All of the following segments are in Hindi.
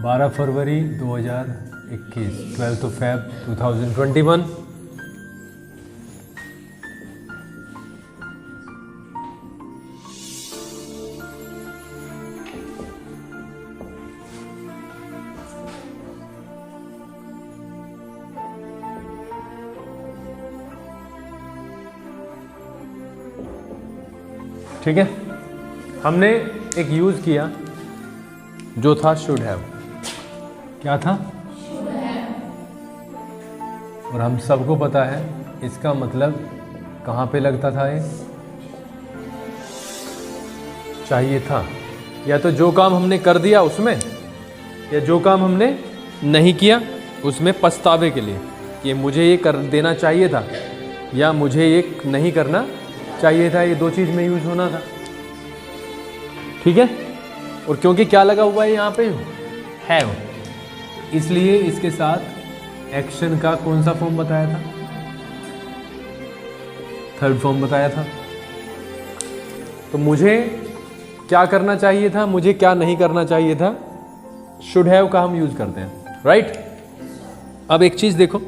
12 फरवरी 2021, 12 Feb 2021। ठीक है, हमने एक यूज किया जो था शुड हैव। क्या था? और हम सबको पता है इसका मतलब कहाँ पे लगता था ये? चाहिए था, या तो जो काम हमने कर दिया उसमें, या जो काम हमने नहीं किया उसमें पछतावे के लिए कि मुझे ये कर देना चाहिए था या मुझे ये नहीं करना चाहिए था। ये दो चीज़ में यूज होना था। ठीक है, और क्योंकि क्या लगा हुआ है यहाँ पे? हैव, इसलिए इसके साथ एक्शन का कौन सा फॉर्म बताया था? थर्ड फॉर्म बताया था। तो मुझे क्या करना चाहिए था, मुझे क्या नहीं करना चाहिए था, शुड हैव का हम यूज करते हैं। राइट? अब एक चीज देखो,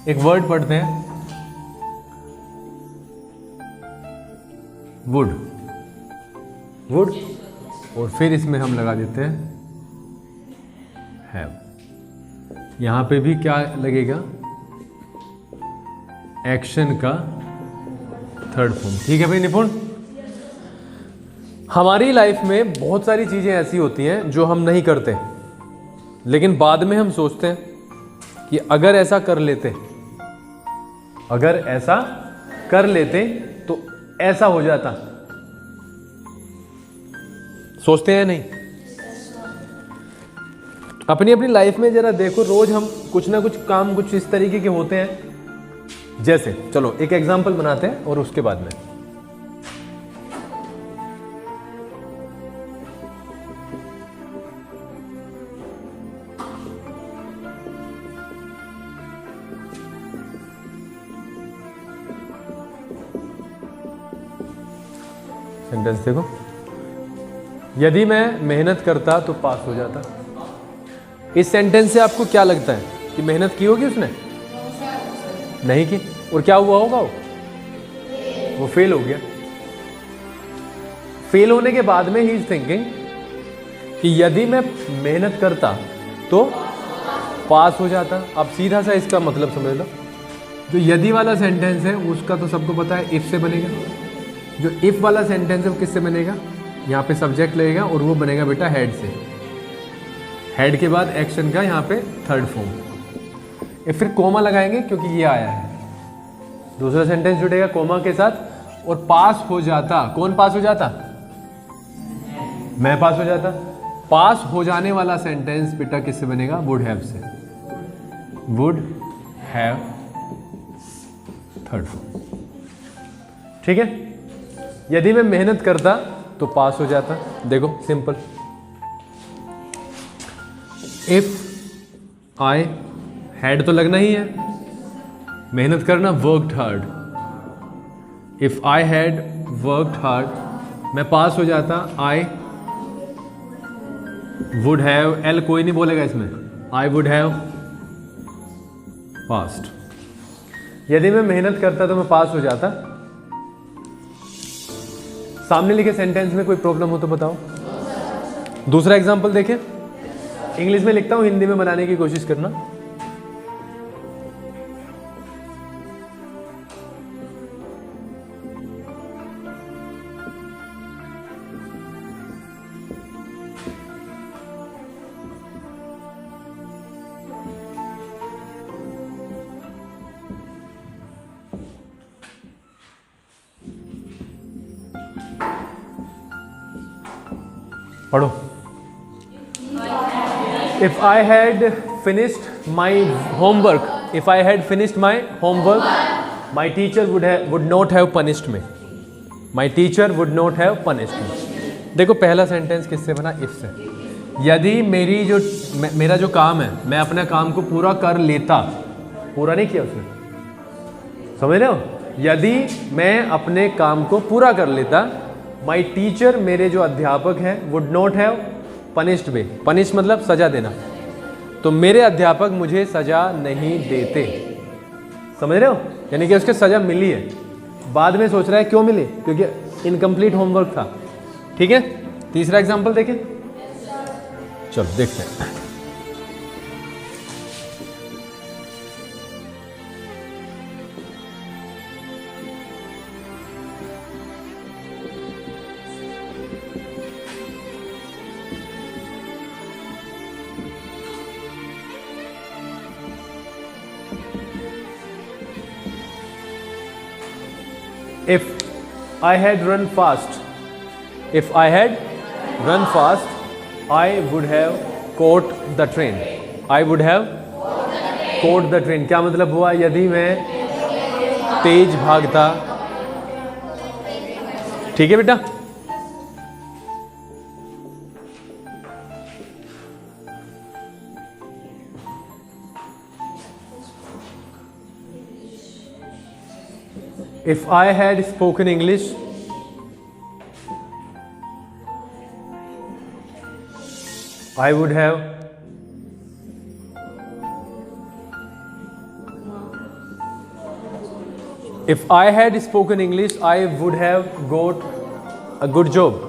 एक वर्ड पढ़ते हैं, वुड। वुड, और फिर इसमें हम लगा देते हैं हैव। यहां पे भी क्या लगेगा? एक्शन का थर्ड फॉर्म। ठीक है भाई निपुण? हमारी लाइफ में बहुत सारी चीजें ऐसी होती हैं जो हम नहीं करते, लेकिन बाद में हम सोचते हैं कि अगर ऐसा कर लेते, अगर ऐसा कर लेते तो ऐसा हो जाता। सोचते हैं नहीं? अपनी अपनी लाइफ में जरा देखो, रोज हम कुछ ना कुछ काम कुछ इस तरीके के होते हैं। जैसे चलो एक एग्जांपल बनाते हैं और उसके बाद में सेंटेंस देखो, यदि मैं मेहनत करता तो पास हो जाता। इस सेंटेंस से आपको क्या लगता है कि मेहनत की होगी उसने? नहीं की, और क्या हुआ होगा? वो फेल हो गया। फेल होने के बाद में ही इज थिंकिंग कि यदि मैं मेहनत करता तो पास हो जाता। अब सीधा सा इसका मतलब समझ लो, जो यदि वाला सेंटेंस है उसका तो सबको पता है इफ से बनेगा। जो इफ वाला सेंटेंस है वो किससे बनेगा? यहाँ पे सब्जेक्ट लगेगा और वो बनेगा बेटा हेड से। हेड के बाद एक्शन का यहाँ पे थर्ड फॉर्म। फिर कोमा लगाएंगे क्योंकि ये आया है, दूसरा सेंटेंस जुड़ेगा कोमा के साथ। और पास हो जाता, कौन पास हो जाता? मैं पास हो जाता। पास हो जाने वाला सेंटेंस बेटा किससे बनेगा? वुड हैव से। Would have third form. ठीक है, यदि मैं मेहनत करता तो पास हो जाता। देखो सिंपल, इफ आई हैड तो लगना ही है, मेहनत करना worked hard. If I had worked hard मैं पास हो जाता। आई वुड हैव, एल कोई नहीं बोलेगा इसमें, आई वुड हैव पास्ड। यदि मैं मेहनत करता तो मैं पास हो जाता। सामने लिखे सेंटेंस में कोई प्रॉब्लम हो तो बताओ। दूसरा एग्जांपल देखें, इंग्लिश में लिखता हूं, हिंदी में बनाने की कोशिश करना। पढ़ो। If I had finished my homework, if I had finished my homework, my teacher would not have punished me. My teacher would not have punished me. देखो पहला सेंटेंस किससे बना? if से। यदि मेरा जो काम है, मैं अपने काम को पूरा कर लेता, पूरा नहीं किया उसने, समझ रहे हो? यदि मैं अपने काम को पूरा कर लेता, माई टीचर, मेरे जो अध्यापक हैं, would not have punished way, punish मतलब सजा देना। तो मेरे अध्यापक मुझे सजा नहीं देते, समझ रहे हो, यानी कि उसके सजा मिली है, बाद में सोच रहा है क्यों मिली, क्योंकि इनकम्प्लीट होमवर्क था। ठीक है, तीसरा एग्जाम्पल देखें, चलो देखते हैं। If I had run fast, if I had run fast, I would have caught the train. I would have caught the train. क्या मतलब हुआ, यदि मैं तेज भागता, ठीक है बेटा, if I had spoken English, I would have if I had spoken English, I would have got a good job.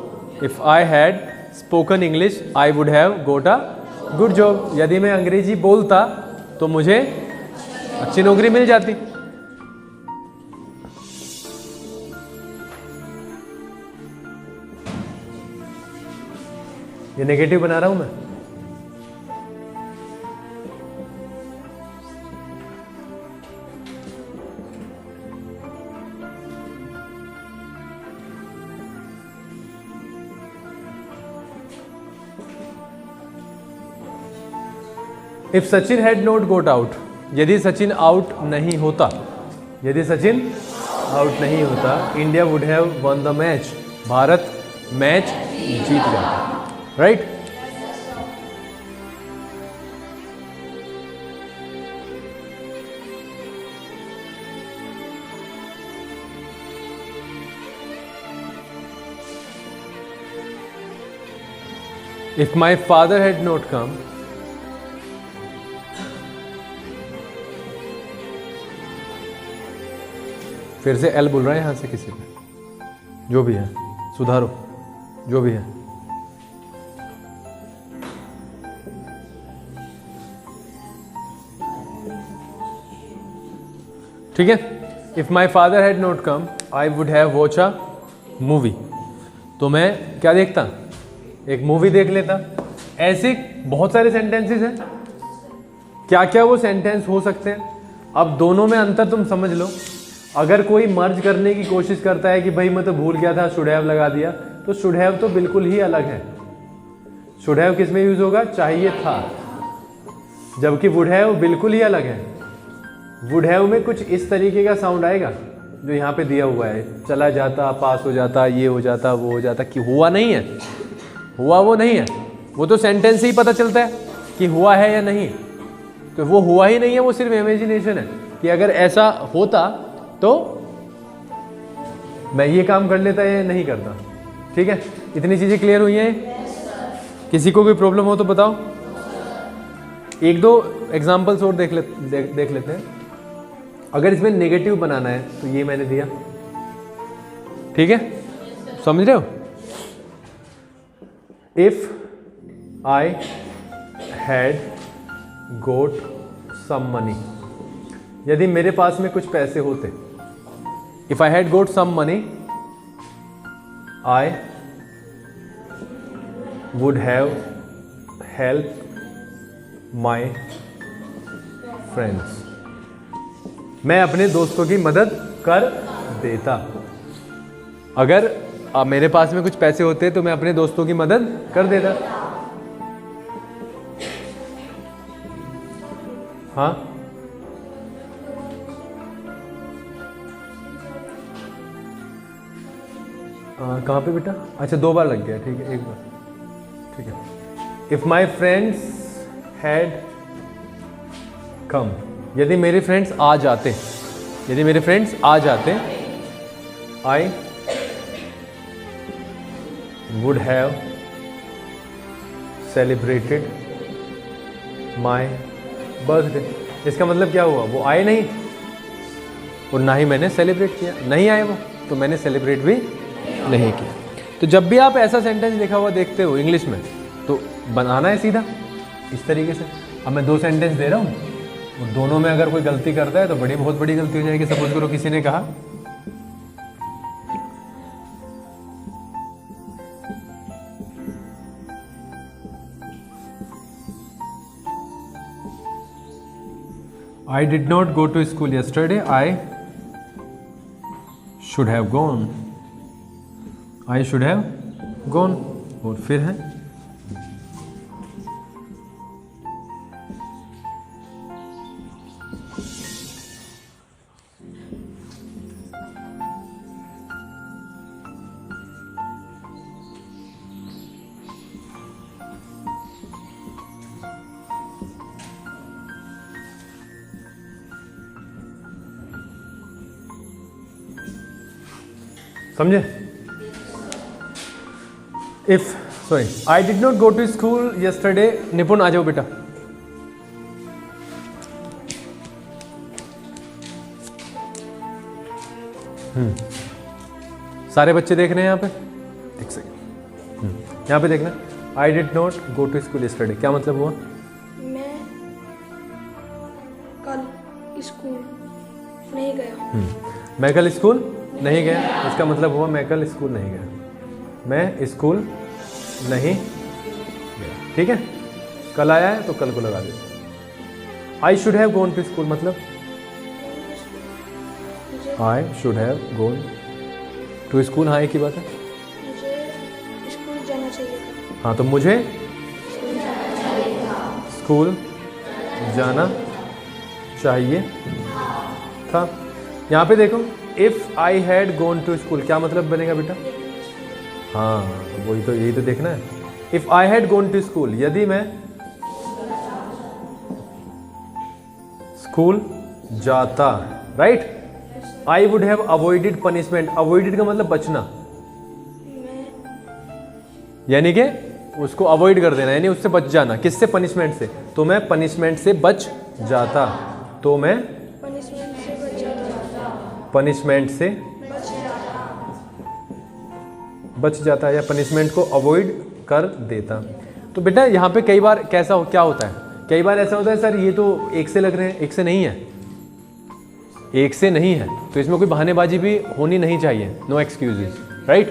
If I had spoken English, I would have got a good job. यदि मैं अंग्रेजी बोलता तो मुझे अच्छी नौकरी मिल जाती। ये नेगेटिव बना रहा हूं मैं, if Sachin had not goat out, यदि सचिन आउट नहीं होता, यदि सचिन आउट नहीं होता, India would have won the match, Bharat match जीत जाता। Right, if my father had not come, फिर से एल बोल रहा है यहां से किसी पे, जो भी है सुधारो, जो भी है। ठीक है, if my father had not come I would have watch a movie, तो मैं क्या देखता, एक मूवी देख लेता। ऐसे बहुत सारे सेंटेंसेस हैं, क्या क्या वो सेंटेंस हो सकते हैं। अब दोनों में अंतर तुम समझ लो, अगर कोई मर्ज करने की कोशिश करता है कि भाई मैं तो भूल गया था, शुड हैव लगा दिया, तो शुड हैव तो बिल्कुल ही अलग है। शुड हैव किस में यूज होगा, चाहिए था, जबकि वुड हैव बिल्कुल ही अलग है। वुड हैव में कुछ इस तरीके का साउंड आएगा जो यहाँ पे दिया हुआ है, चला जाता, पास हो जाता, ये हो जाता, वो हो जाता, कि हुआ नहीं है, हुआ वो नहीं है, वो तो सेंटेंस से ही पता चलता है कि हुआ है या नहीं, तो वो हुआ ही नहीं है, वो सिर्फ इमेजिनेशन है कि अगर ऐसा होता तो मैं ये काम कर लेता या नहीं करता। ठीक है, इतनी चीज़ें क्लियर हुई हैं? किसी को भी प्रॉब्लम हो तो बताओ। एक दो एग्जाम्पल्स और देख लेते हैं। अगर इसमें नेगेटिव बनाना है तो ये मैंने दिया, ठीक है, समझ रहे हो। If I had got some money, यदि मेरे पास में कुछ पैसे होते, if I had got some money I would have help my friends, मैं अपने दोस्तों की मदद कर देता। अगर मेरे पास में कुछ पैसे होते तो मैं अपने दोस्तों की मदद कर देता। हाँ, कहाँ पे बेटा? अच्छा, 2 बार लग गया, ठीक है, 1 बार, ठीक है। If my friends had come, यदि मेरे फ्रेंड्स आ जाते, यदि मेरे फ्रेंड्स आ जाते, आई would have celebrated my birthday. इसका मतलब क्या हुआ, वो आए नहीं और ना ही मैंने सेलिब्रेट किया। नहीं आए वो तो मैंने सेलिब्रेट भी नहीं किया। तो जब भी आप ऐसा सेंटेंस लिखा हुआ देखते हो इंग्लिश में तो बनाना है सीधा इस तरीके से। अब मैं 2 सेंटेंस दे रहा हूँ और दोनों में अगर कोई गलती करता है तो बहुत बड़ी गलती हो जाएगी। सपोज करो किसी ने कहा I did not go to school yesterday. I should have gone. I should have gone. और फिर है समझे। I did not go to school yesterday. Nipun आ जाओ बेटा। सारे बच्चे देख रहे हैं यहाँ पे, एक सेकेंड यहाँ पे देखना। I did not go to school yesterday क्या मतलब हुआ, मैं कल स्कूल नहीं गया। मैं कल स्कूल नहीं गया, इसका मतलब हुआ मैं कल स्कूल नहीं गया, मैं स्कूल नहीं गया। ठीक है, कल आया है तो कल को लगा देते। I should have gone to school मतलब I should have gone to school. हाँ एक ही बात है, मुझे स्कूल जाना चाहिए था। हाँ तो मुझे स्कूल जाना चाहिए था। यहाँ पे देखो if I had gone to school क्या मतलब बनेगा बेटा, हाँ वही तो, यही तो देखना है। If I had gone to school, यदि मैं स्कूल जाता, right. I would have avoided punishment, avoided का मतलब बचना, यानी कि उसको अवॉइड कर देना, यानी उससे बच जाना। किससे, पनिशमेंट से। तो मैं पनिशमेंट से बच जाता, तो मैं पनिशमेंट से बच जाता या पनिशमेंट को अवॉइड कर देता। तो बेटा यहाँ पे कई बार क्या होता है, कई बार ऐसा होता है सर ये तो एक से लग रहे हैं, एक से नहीं है, एक से नहीं है, तो इसमें कोई बहानेबाजी भी होनी नहीं चाहिए, नो एक्सक्यूजेस, राइट।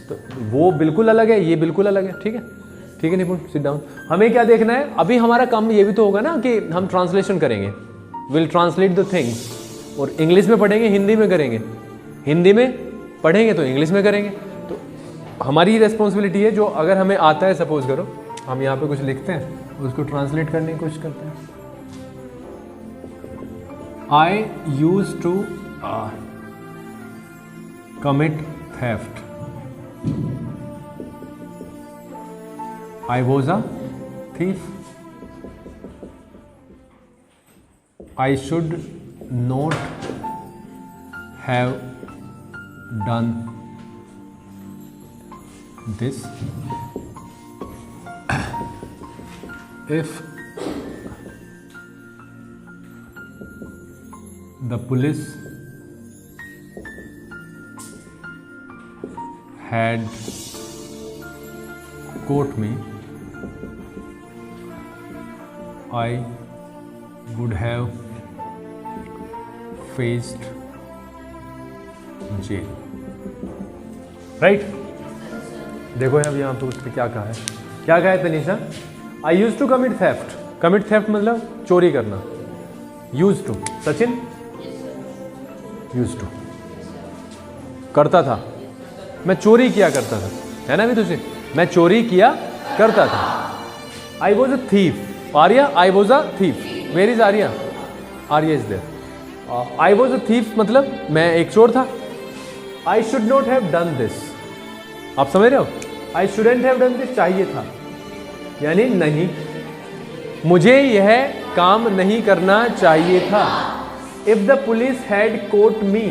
तो वो बिल्कुल अलग है, ये बिल्कुल अलग है। ठीक है, ठीक है निपुण, सिट डाउन। हमें क्या देखना है अभी, हमारा काम ये भी तो होगा ना कि हम ट्रांसलेशन करेंगे, विल ट्रांसलेट द थिंग्स, और इंग्लिश में पढ़ेंगे हिंदी में करेंगे, हिंदी में पढ़ेंगे तो इंग्लिश में करेंगे। तो हमारी रिस्पॉन्सिबिलिटी है, जो अगर हमें आता है, सपोज करो हम यहाँ पे कुछ लिखते हैं, उसको ट्रांसलेट करने की कोशिश करते हैं। I use to commit theft, I was a thief. I should not have done this. If the police had caught me, I would have faced jail. Right? देखो अब यहाँ पे उसने क्या कहा है, क्या कहा है Tanisha? I used to commit theft. Commit theft मतलब चोरी करना. Used to. Sachin? Used to. करता था. मैं चोरी किया करता था. है ना भी तुझे? मैं चोरी किया करता था. I was a thief. Arya, I was a thief. Where is Arya? Arya is there. I was a thief मतलब मैं एक चोर था. I should not have done this. आप समझ रहे हो? I shouldn't have done this चाहिए था, यानी नहीं, मुझे यह काम नहीं करना चाहिए था. If the police had caught me,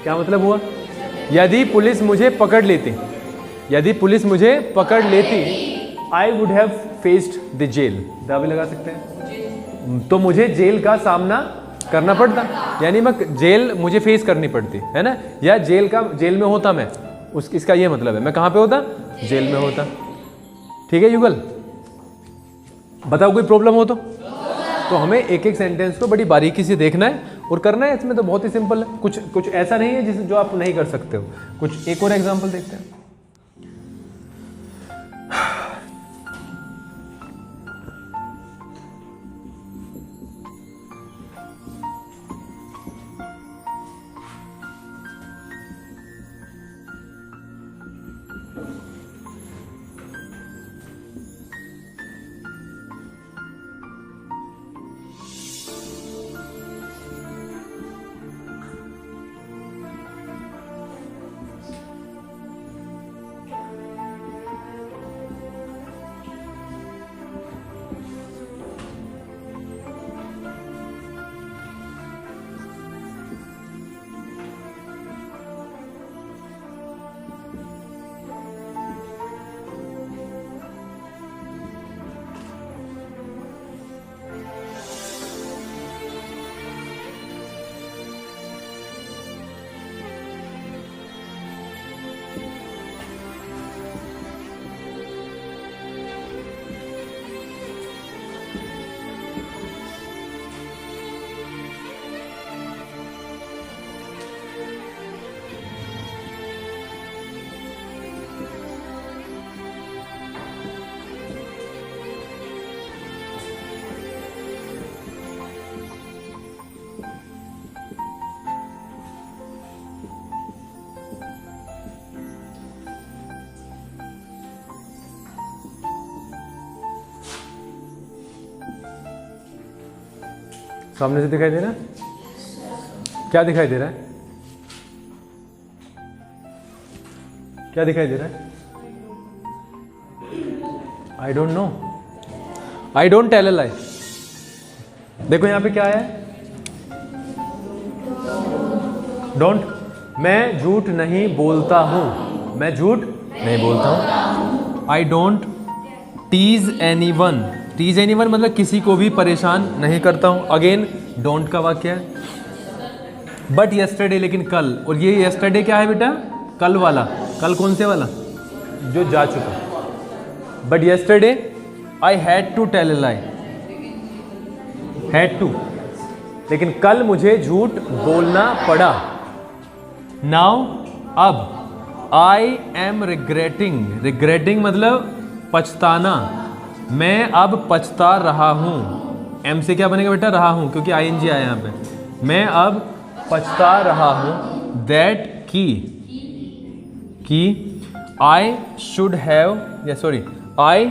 क्या मतलब हुआ? यदि पुलिस मुझे पकड़ लेती, यदि पुलिस मुझे पकड़ लेती, I would have faced the jail, the भी लगा सकते हैं, तो मुझे जेल का सामना करना पड़ता, यानी मैं जेल मुझे फेस करनी पड़ती है ना, या जेल में होता मैं, इसका ये मतलब है मैं कहाँ पे होता, जेल में होता। ठीक है युगल, बताओ कोई प्रॉब्लम हो तो हमें एक एक सेंटेंस को बड़ी बारीकी से देखना है और करना है। इसमें तो बहुत ही सिंपल है, कुछ ऐसा नहीं है जिस जो आप नहीं कर सकते हो। कुछ एक और एग्जांपल देखते हैं। सामने से दिखाई दे रहा है? क्या दिखाई दे रहा है? क्या दिखाई दे रहा है? I don't know, I don't tell a lie. देखो यहां पे क्या है, डोंट, मैं झूठ नहीं बोलता हूं, मैं झूठ नहीं बोलता हूं। I don't tease anyone, tease anyone मतलब किसी को भी परेशान नहीं करता हूं। अगेन डोंट का वाक्य है। बट यस्टरडे, लेकिन कल, और ये यस्टरडे क्या है बेटा, कल वाला। कल कौन से वाला, जो जा चुका। But yesterday I had to tell a lie, had to, लेकिन कल मुझे झूठ बोलना पड़ा। नाउ अब, आई एम रिग्रेटिंग, रिग्रेटिंग मतलब पछताना, मैं अब पछता रहा हूं। एम से क्या बनेगा बेटा, रहा हूं, क्योंकि आई एन जी आया यहां पे। मैं अब पछता रहा हूं दैट कि आई शुड हैव, या sorry I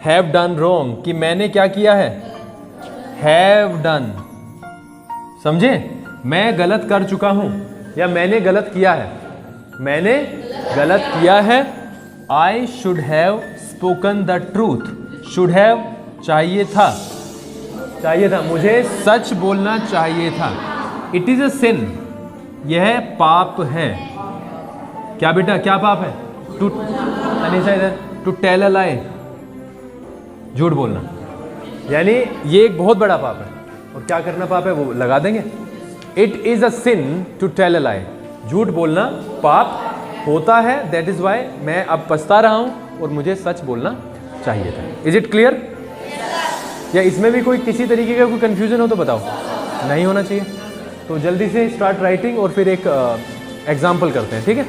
have done wrong, कि मैंने क्या किया है, हैव डन, समझे, मैं गलत कर चुका हूं या मैंने गलत किया है, मैंने गलत किया है। आई should have spoken the truth, should have चाहिए था, चाहिए था, मुझे सच बोलना चाहिए था। इट इज अ सिन, यह पाप है। क्या बेटा, क्या पाप है, टू, अनिशा इधर, टू टेल अ लाई, झूठ बोलना, यानी ये एक बहुत बड़ा पाप है। और क्या करना पाप है वो लगा देंगे। It is a sin to tell a lie, झूठ बोलना पाप होता है, दैट इज वाई मैं अब पछता रहा हूं और मुझे सच बोलना चाहिए था। Is it clear? या इसमें भी कोई किसी तरीके का कोई कंफ्यूजन हो तो बताओ, नहीं होना चाहिए। तो जल्दी से स्टार्ट राइटिंग और फिर एक एग्जाम्पल करते हैं, ठीक है।